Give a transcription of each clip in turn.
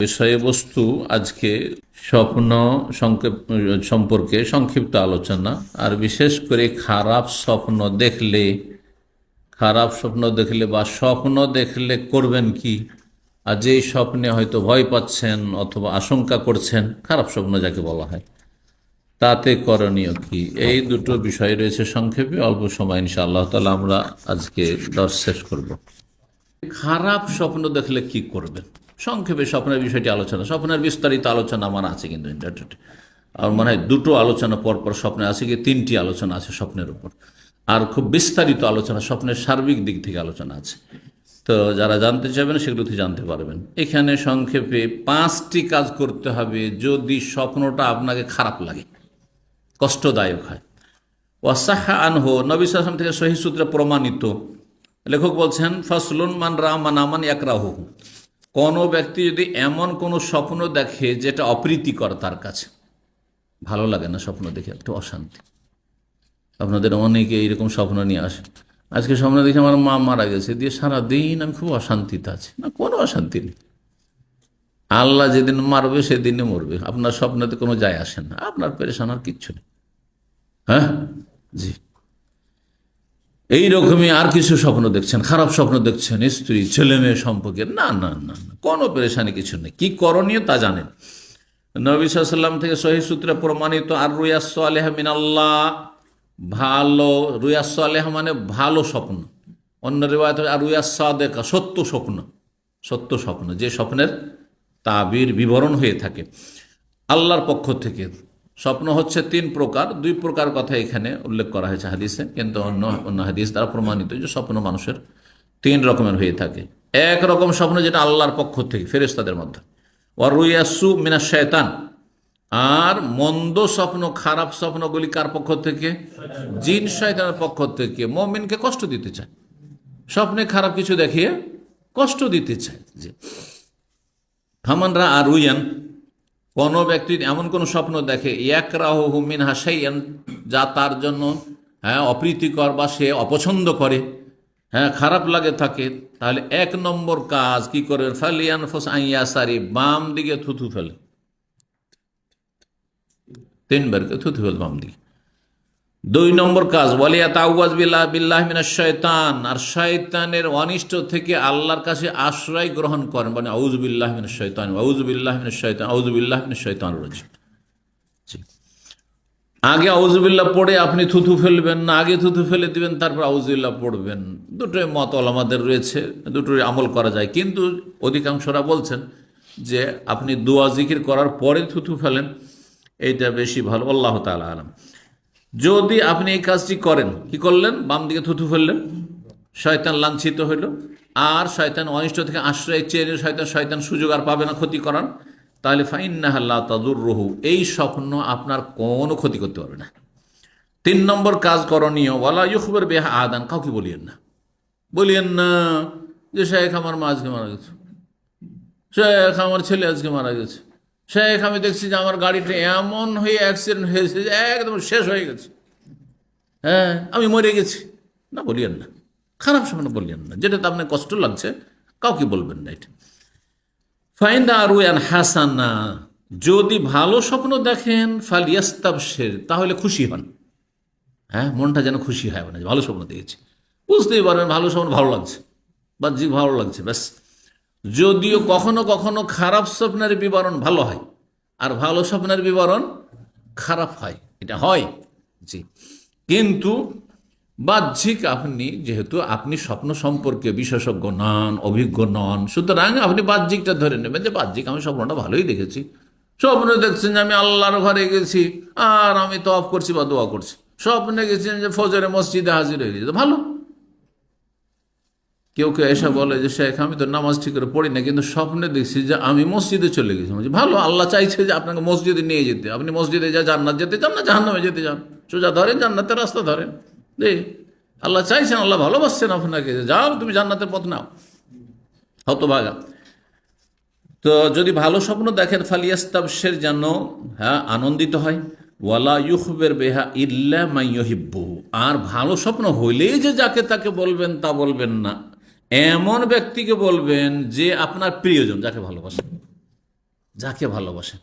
বিষয়বস্তু আজকে স্বপ্ন সম্পর্কে সংক্ষিপ্ত আলোচনা। আর বিশেষ করে খারাপ স্বপ্ন দেখলে বা স্বপ্ন দেখলে করবেন কি, আর যেই স্বপ্নে হয়তো ভয় পাচ্ছেন অথবা আশঙ্কা করছেন, খারাপ স্বপ্ন যাকে বলা হয়, তাতে করণীয় কি, এই দুটো বিষয় রয়েছে সংক্ষেপে। অল্প সময় ইনশাআল্লাহ তাআলা আমরা আজকে দর্শ শেষ করব। খারাপ স্বপ্ন দেখলে কি করবেন, সংক্ষেপে স্বপ্নের বিষয়টি আলোচনা। স্বপ্নের বিস্তারিত আলোচনা আমার আছে, কিন্তু আমার মনে হয় দুটো আলোচনা পরপর স্বপ্নে আছে, কি তিনটি আলোচনা আছে স্বপ্নের উপর, আর খুব বিস্তারিত আলোচনা স্বপ্নের সার্বিক দিক থেকে আলোচনা আছে। তো যারা জানতে চাইবেন সেগুলো থেকে জানতে পারবেন। এখানে সংক্ষেপে 5টি কাজ করতে হবে যদি স্বপ্নটা আপনাকে খারাপ লাগে, কষ্টদায়ক হয়। ওয়াসাহা আনহু, নবী সাল্লাল্লাহু আলাইহি ওয়াসাল্লাম থেকে সহিহ সূত্রে প্রমাণিত। লেখক বলছেন, ফাসলুন মান রা মানামান ইয়াকরাহু, কোনো ব্যক্তি যদি এমন কোনো স্বপ্ন দেখে যেটা অপ্রীতিকর, তার কাছে ভালো লাগে না, স্বপ্ন দেখে একটু অশান্তি। আপনাদের অনেকে এইরকম স্বপ্ন নিয়ে আসে, আজকে স্বপ্ন দেখে আমার মা মারা গেছে, দিয়ে সারাদিন আমি খুব অশান্তিতে আছি। না, কোনো অশান্তি নেই। আল্লাহ যেদিন মারবে সেদিনে মরবে, আপনার স্বপ্নতে কোনো যায় আসে না, আপনার পেরেশান আর কিচ্ছু নেই। হ্যাঁ, জি। এইরকমই আর কিছু স্বপ্ন দেখছেন, খারাপ স্বপ্ন দেখছেন স্ত্রী ছেলে মেয়ে সম্পর্কে, না না না না, কোনো পেরেশানি কিছু নেই। কি করণীয় তা জানেন। নবী সাল্লাল্লাহু আলাইহি ওয়াসাল্লাম থেকে সহিহ সূত্রে প্রমাণিত, আর রুয়াস সালেহা মিনাল্লাহ, ভালো রুয়াস সালেহা মানে ভালো স্বপ্ন। অন্য রিওয়ায়াত আর রুয়াস সাদেকা, সত্য স্বপ্ন, যে স্বপ্নের তাবির বিবরণ হয়ে থাকে আল্লাহর পক্ষ থেকে। স্বপ্ন হচ্ছে 3 প্রকার, 2 প্রকার কথা এখানে উল্লেখ করা হয়েছে হাদিসে, কিন্তু অন্য হাদিস দ্বারা প্রমাণিত যে স্বপ্ন মানুষের 3 রকমের হয়ে থাকে। এক রকম স্বপ্ন যেটা আল্লাহর পক্ষ থেকে, ফেরেশতাদের মধ্যে। ওয়ার রুয়াসু মিনাশ শয়তান, আর মন্দ স্বপ্ন, খারাপ স্বপ্নগুলি কার পক্ষ থেকে? জিন শয়তানের পক্ষ থেকে। মুমিনকে কষ্ট দিতে চায়, স্বপ্নে খারাপ কিছু দেখিয়ে কষ্ট দিতে চায়। যে ফামানরা আর রুয়ান, কোন ব্যক্তি এমন কোন স্বপ্ন দেখে, ইয়াকরাহু মিনহা শাইআন, যা তার জন্য অপ্রীতিকর বা সে অপছন্দ করে, খারাপ লাগে থাকে, তাহলে 1 নম্বর কাজ কি করে? ফালিয়ানফুস আন ইয়াসারি, বাম দিকে থুথু ফেলে, 3 বার থুথু ফেলে বাম দিকে। 2 নম্বর কাজ, ওয়ালিয়াতাওয়াজ বিল্লাহি মিনাশ শয়তান, আর শয়তানের অনিষ্ট থেকে আল্লাহর কাছে আশ্রয় গ্রহণ করেন, মানে আউযু বিল্লাহি মিনাশ শয়তান, আউযু বিল্লাহি মিনাশ শয়তান, আউযু বিল্লাহি মিনাশ শয়তানির রাজিম। আগে আউযু বিল্লাহ পড়ে আপনি থুথু ফেলবেন না, আগে থুথু ফেলে দিবেন তারপর আউযু বিল্লাহ পড়বেন। দুটোই মত ওলামাদের রয়েছে, দুটোই আমল করা যায়, কিন্তু অধিকাংশরা বলছেন যে আপনি দোয়া জিকির করার পরে থুথু ফেলেন, এইটা বেশি ভালো। আল্লাহ তাআলা আলাম। যদি আপনি এই কাজটি করেন, কি করলেন? বাম দিকে থুথু ফেললেন, শয়তান লাঞ্ছিত হইল, আর শয়তান অনিষ্ট থেকে আশ্রয় চেয়ে শয়তান সুযোগ আর পাবে না ক্ষতি করার, তাহলে ফাইন্নাহা লা তাদুররুহু, এই স্বপ্ন আপনার কোনো ক্ষতি করতে পারবে না। 3 নম্বর কাজ করণীয়, ওয়ালা ইউখবির বিহা আহাদান, কাউকে বলিয়েন না যে শেখ আমার মা আজকে মারা গেছে, শেখ আমার ছেলে আজকে মারা গেছে, শেখ আমি দেখছি যে আমার গাড়িটা এমন হয়ে অ্যাক্সিডেন্ট হয়েছে যে একদম শেষ হয়ে গেছে, আমি মরে গেছি। না, বলিয়েন না, খারাপ স্বপ্ন বলিয়েন না, যেটাতে আপনার কষ্ট লাগছে কাউকে বলবেন না। এটা ফাইন্দা রুয়ান হাসানা, যদি ভালো স্বপ্ন দেখেন, ফালিয়াস্তাবশির, তাহলে খুশি হন। মনটা যেন খুশি হয়, মানে ভালো স্বপ্ন দেখেছি, বুঝতেই পারবেন ভালো স্বপ্ন ভালো লাগছে, বাহ্যিক ভালো লাগছে, ব্যাস। যদিও কখনো কখনো খারাপ স্বপ্নের বিবরণ ভালো হয়, আর ভালো স্বপ্নের বিবরণ খারাপ হয়, এটা হয়, জি। কিন্তু বাহ্যিক, যেহেতু আপনি স্বপ্ন সম্পর্কে বিশেষজ্ঞ নন, অভিজ্ঞ নন, সুতরাং আপনি বাহ্যিকটা ধরে নেবেন যে বাহ্যিক আমি স্বপ্নটা ভালোই দেখেছি। স্বপ্নে দেখছেন যে আমি আল্লাহর ঘরে গেছি আর আমি তওয়াফ করছি বা দোয়া করছি, স্বপ্নে গেছেন যে ফজরে মসজিদে হাজির হয়ে গেছে, ভালো। কেউ এসে বলে যে শেখ আমি তো নামাজ ঠিক করে পড়ি না, কিন্তু স্বপ্নে দেখছি যে আমি মসজিদে চলে গেছি, ভালো, আল্লাহ চাইছে যে আপনাকে মসজিদে নিয়ে যেতে, আপনি মসজিদে যা জান্নাত যেতে চান না জাহান্নামে যেতে চান, সোজা ধরেন, জান্নাতের রাস্তা ধরেন, আল্লাহ চাইছেন, আল্লাহ ভালোবাসছেন আপনাকে, যাও তুমি জান্নাতের পথ নাও, হতভাগা। তো যদি ভালো স্বপ্ন দেখেন, ফালিয়াস্তাবশির, যেন আনন্দিত হয়, ওয়ালা ইউখবির বিহা ইল্লা মান ইউহিব্বুহু, আর ভালো স্বপ্ন হইলেই যে যাকে তাকে বলবেন তা বলবেন না, এমন ব্যক্তিকে বলবেন যে আপনার প্রিয়জন, যাকে ভালোবাসেন। যাকে ভালোবাসেন।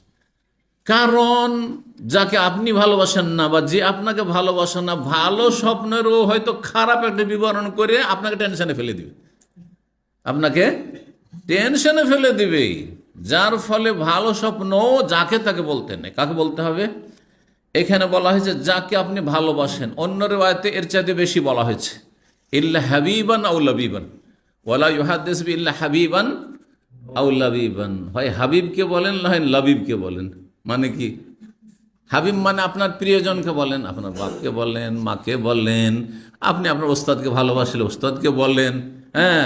কারণ যাকে আপনি ভালোবাসেন না বা যে আপনাকে ভালোবাসেন না, ভালো স্বপ্নেরও হয়তো খারাপ একটা বিবরণ করে আপনাকে টেনশনে ফেলে দিবে, আপনাকে টেনশনে ফেলে দিবে। যার ফলে ভালো স্বপ্ন যাকে তাকে বলতে নেই। কাকে বলতে হবে? এখানে বলা হয়েছে যাকে আপনি ভালোবাসেন। অন্য রিওয়ায়াতে এর চাইতে বেশি বলা হয়েছে, ইল্লা হাবিবান আও লাবিবান, ওয়ালা ইউহাদ্দিস বি ইল্লা হাবিবান আও লাবিবান। হয় হাবিবকে বলেন, না হয় লাবিবকে বলেন। মানে কি? হাবিব মানে আপনার প্রিয়জনকে বলেন, আপনার বাপকে বলেন, মাকে বলেন, আপনি আপনার ওস্তাদকে ভালোবাসলে ওস্তাদকে বলেন। হ্যাঁ,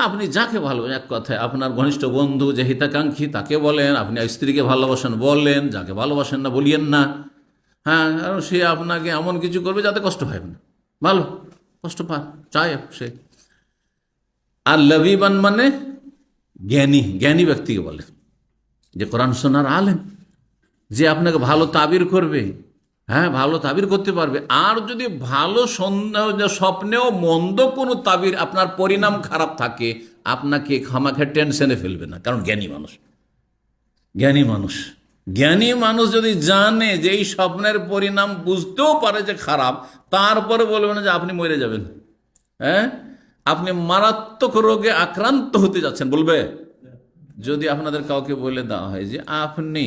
আপনি যাকে ভালোবাসেন, এক কথায় আপনার ঘনিষ্ঠ বন্ধু যে হিতাকাঙ্ক্ষী তাকে বলেন, আপনি স্ত্রীকে ভালোবাসেন বলেন, যাকে ভালোবাসেন না বলিয়েন না। হ্যাঁ, কারণ সে আপনাকে এমন কিছু করবে যাতে কষ্ট হয় না, ভালো কষ্ট পান চায় সে। আর লবিবান মানে জ্ঞানী, জ্ঞানী ব্যক্তিকে বলে, যে কোরআন শোনার আলেম, যে আপনাকে ভালো তাবির করবে। হ্যাঁ, ভালো তাবির করতে পারবে। আর যদি ভালো স্বপ্নেও মন্দ কোনো তাবির আপনার পরিণাম খারাপ থাকে, আপনাকে খামাখা টেনশনে ফেলবে না, কারণ জ্ঞানী মানুষ। জ্ঞানী মানুষ, জ্ঞানী মানুষ যদি জানে যে এই স্বপ্নের পরিণাম বুঝতেও পারে যে খারাপ, তারপরে বলবে না যে আপনি মরে যাবেন, হ্যাঁ আপনি মারাত্মক রোগে আক্রান্ত হতে যাচ্ছেন, বলবে? যদি আপনাদের কাউকে বলে দেওয়া হয় যে আপনি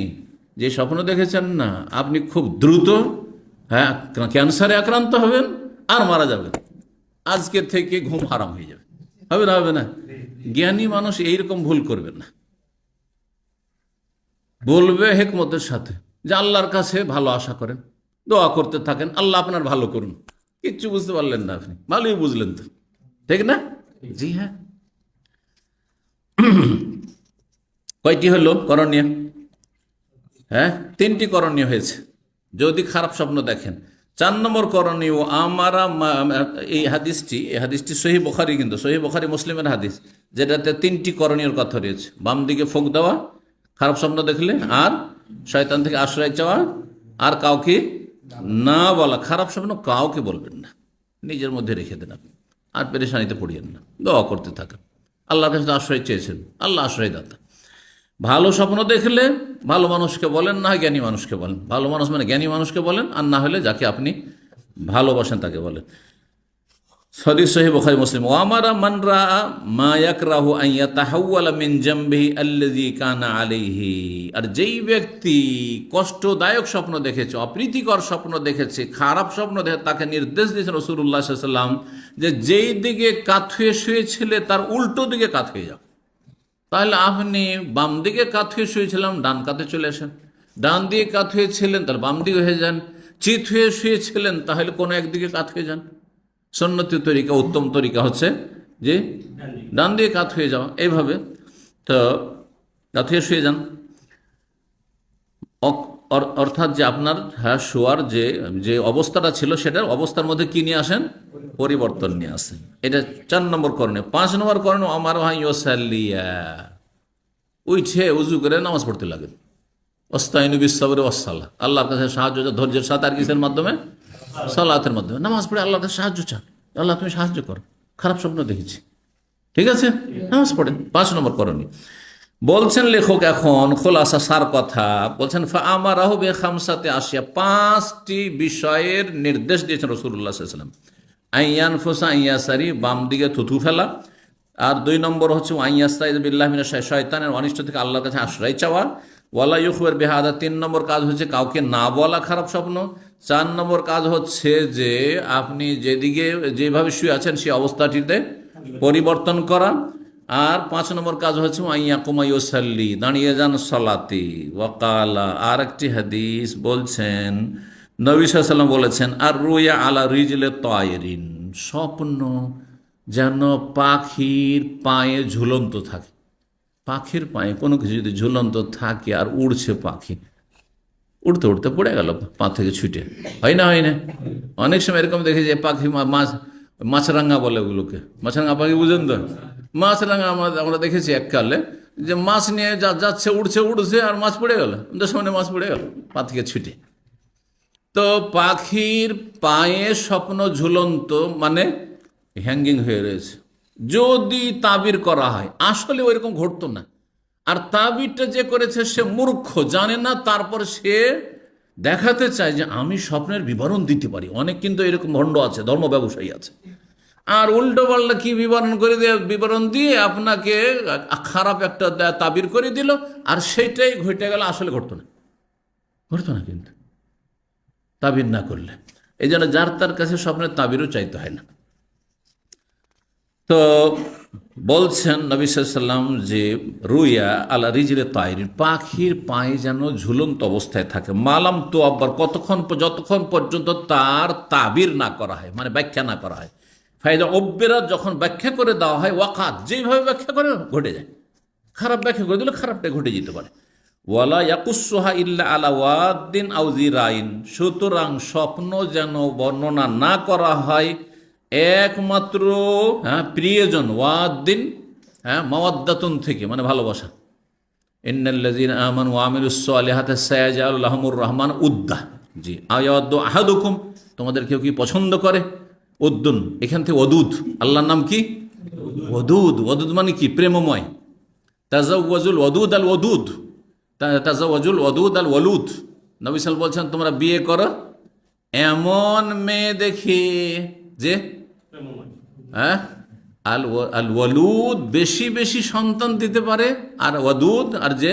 যে স্বপ্ন দেখেছেন না, আপনি খুব দ্রুত হ্যাঁ ক্যান্সারে আক্রান্ত হবেন আর মারা যাবেন, আজকে থেকে ঘুম হারাম হয়ে যাবে, হবে না? হবে না? জ্ঞানী মানুষ এইরকম ভুল করবেন না, বলবে হেকমতের সাথে যে আল্লাহর কাছে ভালো আশা করেন, দোয়া করতে থাকেন, আল্লাহ আপনার ভালো করুন। কিচ্ছু বুঝতে পারলেন না আপনি, ভালোই বুঝলেন তো, ঠিক না? জি হ্যাঁ। কয়টি হলো করণীয়? হ্যাঁ, 3টি করণীয় হয়েছে যদি খারাপ স্বপ্ন দেখেন। 4 নম্বর করণীয়, এই হাদিসটি সহিহ বুখারী, কিন্তু সহিহ বুখারী মুসলিমের হাদিস, যেটাতে 3টি করণীয়র কথা রয়েছে। বাম দিকে ফোঁক দেওয়া খারাপ স্বপ্ন দেখলে, আর শয়তান থেকে আশ্রয় চাওয়া, আর কাউকে না বলা। খারাপ স্বপ্ন কাউকে বলবেন না, নিজের মধ্যে রেখে দেন আপনি, আর পেরেশানিতে পড়িয়েন না, দোয়া করতে থাকেন। আল্লাহর কাছে আশ্রয় চেয়েছেন, আল্লাহ আশ্রয়দাতা। ভালো স্বপ্ন দেখলে ভালো মানুষকে বলেন, না হয় জ্ঞানী মানুষকে বলেন। ভালো মানুষ মানে জ্ঞানী মানুষকে বলেন, আর না হলে যাকে আপনি ভালোবাসেন তাকে বলেন। হাদিস সহিহ বুখারী মুসলিম। ওয়া আমারা মান রাআ মা ইয়াকরাহু আন ইয়াতাহাওয়ালা মিন জামবিহি আল্লাযী কানা আলাইহি। আর যেই ব্যক্তি কষ্টদায়ক স্বপ্ন দেখেছে, অপ্রীতিকর স্বপ্ন দেখেছে, খারাপ স্বপ্ন দেখে, তাকে নির্দেশ দিয়েছেন রাসূলুল্লাহ সাল্লাল্লাহু আলাইহি ওয়াসাল্লাম যে যেই দিকে কাত হয়ে শুয়েছিলে তার উল্টো দিকে কাত হয়ে যাও। তাহলে আপনি বাম দিকে কাত হয়ে শুয়েছিলাম, ডান কাতে চলে আসেন। ডান দিকে কাত হয়েছিলেন, তাহলে বাম দিকে হয়ে যান। চিত হয়ে শুয়েছিলেন, তাহলে কোনো একদিকে কাত হয়ে যান। সুন্নতি তরিকা, উত্তম তরিকা হচ্ছে যে ডান দিকে কাত হয়ে যাওয়া, এইভাবে। তো কাত হয়ে শুয়ে যান, অর্থাৎ যে আপনার শোয়ার যে অবস্থাটা ছিল সেটার অবস্থার মধ্যে কি নিয়ে আসেন? পরিবর্তন নিয়ে আসেন। এটা 4 নম্বর করণীয়। 5 নম্বর করণীয়, আমার ভাই ওয়াসাল্লিয়া, উঠে উজু করে নামাজ পড়তে লাগেন। ওয়াস্তাইনু বিস-সাবরি ওয়াস-সালাহ, আল্লাহর কাছে সাহায্য চান, ধৈর্যের সাথে। আর কিসের মাধ্যমে? সালাতের মাধ্যমে। নামাজ পড়ে আল্লাহর কাছে সাহায্য চান, আল্লাহ তুমি সাহায্য করো, খারাপ স্বপ্ন দেখেছি, ঠিক আছে, নামাজ পড়েন। 5 নম্বর করণীয়। বলছেন লেখক এখন খোলাসা সার কথা, বলছেন ফাআমারাহু বিখামসাতি আশিয়া, 5টি বিষয়ের নির্দেশ দিয়েছেন রাসূলুল্লাহ সাল্লাল্লাহু আলাইহি ওয়াসাল্লাম। আইয়ানফুসা আইয়াসারি, বাম দিকে থুথু ফেলা। আর 2 নম্বর হচ্ছে আইয়াস্তাইযু বিল্লাহি মিনাশ শয়তানের অনিষ্ট থেকে আল্লাহর কাছে আশ্রয় চাওয়া। ওয়ালা ইউখবির বিহাদা, 3 নম্বর কাজ হচ্ছে কাউকে না বলা খারাপ স্বপ্ন। 4 নম্বর কাজ হচ্ছে যে আপনি যেদিকে যেভাবে শুয়ে আছেন সেই অবস্থাটিতে পরিবর্তন করা। আর 5 নম্বর কাজ হচ্ছে আইয়াকুমা ইউসাল্লি, দাঁড়িয়ে যান সালাতে। ওয়াকালা, আর একটি হাদিস বলছেন নবী সাল্লাল্লাহু আলাইহি ওয়াসাল্লাম বলেছেন, আর রুয়া আলা রিজলে তায়রিন, স্বপ্ন যেন পাখির পায়ে ঝুলন্ত থাকে। পাখির পায়ে কোনো কিছু যদি ঝুলন্ত থাকে আর উড়ছে পাখি, উড়তে উড়তে পড়ে গেল পা থেকে ছুটে, হয় না? হয় না? অনেক সময় এরকম দেখে যে পাখি, মাছরাঙা বলে ওগুলোকে, মাছরাঙা পাখি, বুঝেন তো? মাছরাঙা আমরা দেখেছি এককালে, যে মাছ নিয়ে যাচ্ছে, উড়ছে আর মাছ পড়ে গেল, সামনে মাছ পড়ে গেল পা থেকে ছুটে। তো পাখির পায়ে স্বপ্ন ঝুলন্ত মানে হ্যাঙ্গিং হয়ে রয়েছে, যদি তাবির করা হয়, আসলে ওইরকম ঘটতো না। আর তাবিরটা যে করেছে সে মূর্খ, জানে না, তারপর সে দেখাতে চায় যে আমি স্বপ্নের বিবরণ দিতে পারি। অনেক কিন্তু এরকম ভণ্ড আছে, ধর্ম ব্যবসায়ী আছে, আর উল্টো পাল্টা কি বিবরণ করে দিয়ে, বিবরণ দিয়ে আপনাকে খারাপ একটা তাবির করে দিল, আর সেইটাই ঘটে গেল, আসলে ঘটতো না, ঘটতো না কিন্তু তাবির না করলে। এই জন্য যার তার কাছে স্বপ্নের তাবিরও চাইতে হয় না। তো বলছেন নবী সাল্লাল্লাহু আলাইহি ওয়াসাল্লাম যে রুইয়া আলা রিজলে তাইরিন, পাখির পায়ে যেন ঝুলন্ত অবস্থায় থাকে, মালাম তো আব্বার, যতক্ষণ পর্যন্ত তার তাবির না করা হয়, মানে ব্যাখ্যা না করা হয়। ফায়দা অব্বেরা, যখন ব্যাখ্যা করে দেওয়া হয়, ওয়াকাত, যেভাবে ব্যাখ্যা করে ঘটে যায়। খারাপ ব্যাখ্যা করে দিলে খারাপটা ঘটে যেতে পারে। ওয়ালা ইয়াকুসুহা ইল্লা আলা ওয়াদ্দিন আও জিরাইন, সুতরাং স্বপ্ন যেন বর্ণনা না করা হয় একমাত্র প্রিয়জন, ওয়াদ্দিন মাওয়াদ্দাতুন থেকে, মানে ভালোবাসা। ইন্নাল্লাযীনা আমানু ওয়া আমিলুস সালিহাতি সায়াজআলু লাহুমুর রহমান উদ্দা। জি, আয়াদু আহাদুকুম, তোমাদের কেউ কি পছন্দ করে? উদ্দুন, এখান থেকে ওদুদ, আল্লাহর নাম কি? ওদুদ। ওদুদ মানে কি? প্রেমময়। তাজাওয়াজুল ওদুদ আল ওদুদ, তাজাওয়াজুল ওদুদ আল ওলুদ। নবী সাল্লাল্লাহু আলাইহি ওয়াসাল্লাম বলছেন তোমরা বিয়ে করো এমন মেয়ে দেখে যে আল ওয়ালুদ, বেশি বেশি সন্তান দিতে পারে, আর ওয়াদুদ, আর যে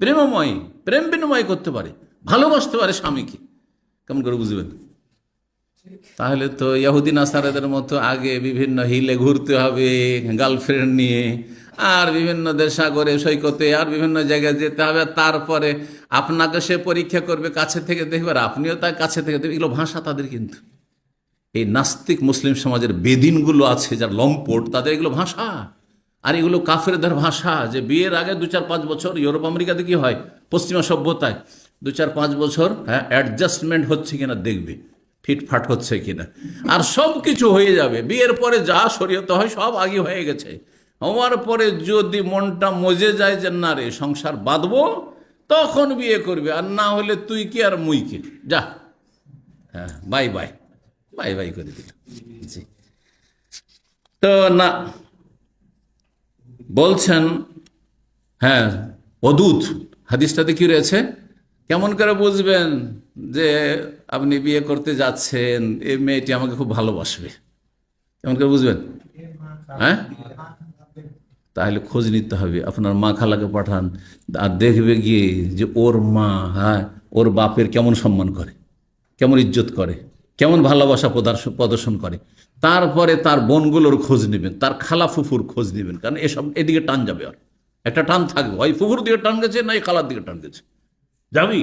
প্রেমময়, প্রেম বিনিময় করতে পারে, ভালোবাসতে পারে স্বামীকে। কেমন করে বুঝবেন? তাহলে তো ইহুদি নাসারাদের মতো আগে বিভিন্ন হিলে ঘুরতে হবে গার্লফ্রেন্ড নিয়ে, আর বিভিন্ন দেশাগরে সৈকতে আর বিভিন্ন জায়গায় যেতে হবে, তারপরে আপনাকে সে পরীক্ষা করবে, কাছে থেকে দেখবে, আর আপনিও তার কাছে থেকে দেখবে। এগুলো ভাষা তাদের। কিন্তু এই নাস্তিক মুসলিম সমাজের বেদিনগুলো আছে যার লম্পট, তাদের এগুলো ভাষা। আর এগুলো কাফেরদের ভাষা, যে বিয়ের আগে 2-4-5 বছর, ইউরোপ আমেরিকাতে কি হয়, পশ্চিমা সভ্যতায় 2-4-5 বছর অ্যাডজাস্টমেন্ট হচ্ছে কিনা দেখবে, ফিটফাট হচ্ছে কিনা, আর সব কিছু হয়ে যাবে। বিয়ের পরে যা শরীয়তে হয় সব আগে হয়ে গেছে। হওয়ার পরে যদি মনটা মজে যায় যে না রে সংসার বাঁধবো, তখন বিয়ে করবে, আর না হলে তুই কি আর মুই কি, যা, হ্যাঁ, বাই বাই, বাই বাই করে দিল। জি, তো না, বলছেন হ্যাঁ ওদুদ, হাদিসটাতে কি রয়েছে? কেমন করে বুঝবেন যে আপনি বিয়ে করতে যাচ্ছেন, এই মেয়েটি আমাকে খুব ভালোবাসবে? কেমন করে বুঝবেন? হ্যাঁ, তাহলে খোঁজ নিতে হবে, আপনার মা খালাকে পাঠান, আর দেখবে গিয়ে যে ওর মা, হ্যাঁ, ওর বাপের কেমন সম্মান করে, কেমন ইজ্জত করে, কেমন ভালোবাসা প্রদর্শন করে। তারপরে তার বোনগুলোর খোঁজ নেবেন, তার খালা ফুফুর খোঁজ নেবেন, কারণ এসব এদিকে টান যাবে, আর একটা টান থাকবে, হয় ফুফুর দিকে টান গেছে, না খালার দিকে টান গেছে, যাবি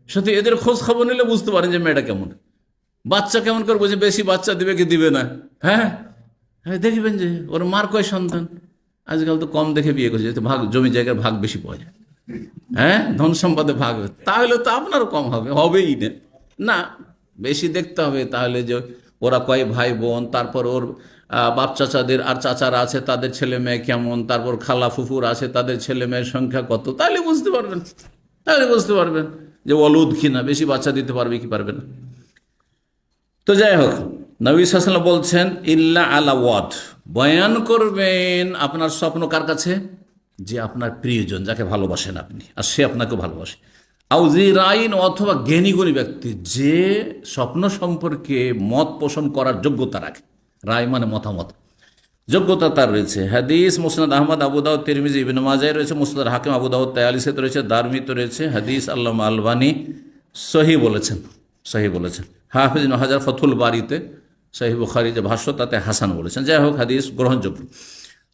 সাথে এদের খোঁজ খবর নিলে বুঝতে পারেন যে মেয়েটা কেমন। বাচ্চা কেমন করে বুঝে, বেশি বাচ্চা দিবে কি দিবে না, হ্যাঁ হ্যাঁ, দেখবেন যে ওর মার কয় সন্তান। আজকাল তো কম দেখে বিয়ে করছে, ভাগ, জমি জায়গার ভাগ বেশি পাওয়া যায়, হ্যাঁ, ধন সম্পদে ভাগ, তাহলে তো আপনারও কম হবে, হবেই না। না, বেশি দেখতে হবে তাহলে যে ওরা কয় ভাই বোন, তারপর ওর বাপ চাচাদের আর চাচারা আছে তাদের ছেলে মেয়ে কেমন, তারপর খালা ফুফুর আছে তাদের ছেলে মেয়ের সংখ্যা কত, তাহলে বুঝতে পারবেন, তাহলে বুঝতে পারবেন যে অলুদ কিনা, বেশি বাচ্চা দিতে পারবে কি পারবে না। তো যাই হোক, নবী সাল্লাল্লাহু আলাইহি ওয়াসাল্লাম বলছেন ইল্লা আলা ওয়াদ, বয়ান করবেন আপনার স্বপ্ন কার কাছে? যে আপনার প্রিয়জন, যাকে ভালোবাসেন আপনি, আর সে আপনাকে ভালোবাসে। আউজি রাইন, অথবা জ্ঞানীগুণী ব্যক্তি, যে স্বপ্ন সম্পর্কে মত পোষণ করার যোগ্যতা রাখে। রায় মানে মতামত, যোগ্যতা তার রয়েছে। হাদিস মুসনাদ আহমদ, আবু দাউদ, তিরমিজি, ইবনে মাজাহ রয়েছে, মুসনাদ হাকিম, আবু দাউদ তায়ালিসিতে রয়েছে, দারমিতে রয়েছে। হাদিস আল্লামা আলবানী সহি বলেছেন, সহি বলেছেন। হাফিজ ইবনে হাজার ফথুল বারিতে সহিহ বুখারী যে ভাষ্য, তাতে হাসান বলেছেন। যাই হোক, হাদিস গ্রহণযোগ্য।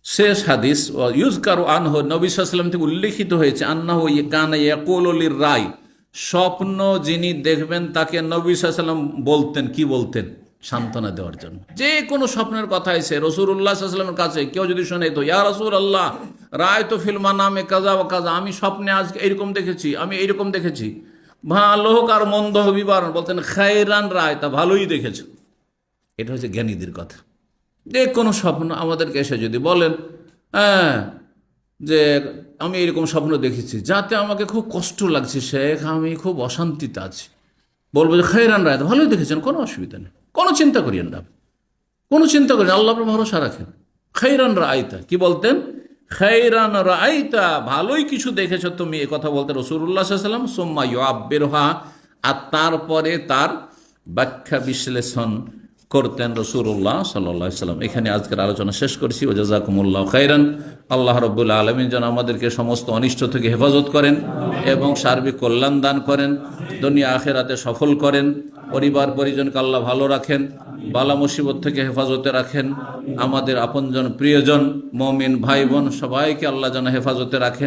শেষ হাদিস, ইউজকারু আনহু, নবী সাল্লাল্লাহু আলাইহি ওয়াসাল্লাম থেকে উল্লেখিত হয়েছে, আন্নাহু কানা ইয়াকুলু লির-রায়, স্বপ্ন যিনি দেখবেন তাকে নবী সাল্লাল্লাহু আলাইহি ওয়াসাল্লাম বলতেন, কি বলতেন? সান্ত্বনা দেওয়ার জন্য। যে কোনো স্বপ্নের কথা এসে রাসূলুল্লাহ সাল্লাল্লাহু আলাইহি ওয়াসাল্লামের কাছে কেউ যদি শোনে, তো ইয়া রাসূলুল্লাহ রায়তু ফিল মানামে কাযা ওয়া কাযা, আমি স্বপ্নে আজকে এইরকম দেখেছি, আমি এইরকম দেখেছি, ভালো হোক আর মন্দ হোক বিবরণ, বলতেন খায়রান রায়, তা ভালোই দেখেছ। এটা হচ্ছে জ্ঞানীদের কথা। যে কোনো স্বপ্ন আমাদেরকে এসে যদি বলেন, হ্যাঁ, যে আমি এরকম স্বপ্ন দেখেছি যাতে আমাকে খুব কষ্ট লাগছে শেখ, আমি খুব অশান্তিতে আছি, বলবো যে খায়রান রায়, ভালোই দেখেছেন, কোনো অসুবিধা নেই, কোনো চিন্তা করিয়েন না, কোনো চিন্তা করেন, আল্লাহর উপর ভরসা রাখেন। খায়রান রায়তা কি বলতেন? খাইরান রাআইতা, ভালোই কিছু দেখেছো তুমি, এ কথা বলতে রাসূলুল্লাহ সাল্লাল্লাহু আলাইহি ওয়াসাল্লাম। সুম্মা ইউআব্বিরুহা, আর তারপরে তার ব্যাখ্যা বিশ্লেষণ করতেন রাসূলুল্লাহ সাল্লাল্লাহু আলাইহি ওয়াসাল্লাম। এখানে আজকের আলোচনা শেষ করছি। ওয়া জাযাকুমুল্লাহু খাইরান। আল্লাহ রাব্বুল আলামিন যেন আমাদেরকে সমস্ত অনিষ্ট থেকে হেফাজত করেন এবং সার্বিক কল্যাণ দান করেন, দুনিয়া আখিরাতে সফল করেন, পরিবার পরিজনকে আল্লাহ ভালো রাখেন, বালা মুসিবত থেকে হেফাজতে রাখেন, আমাদের আপনজন প্রিয়জন মুমিন ভাই বোন সবাইকে আল্লাহ যেন হেফাজতে রাখেন।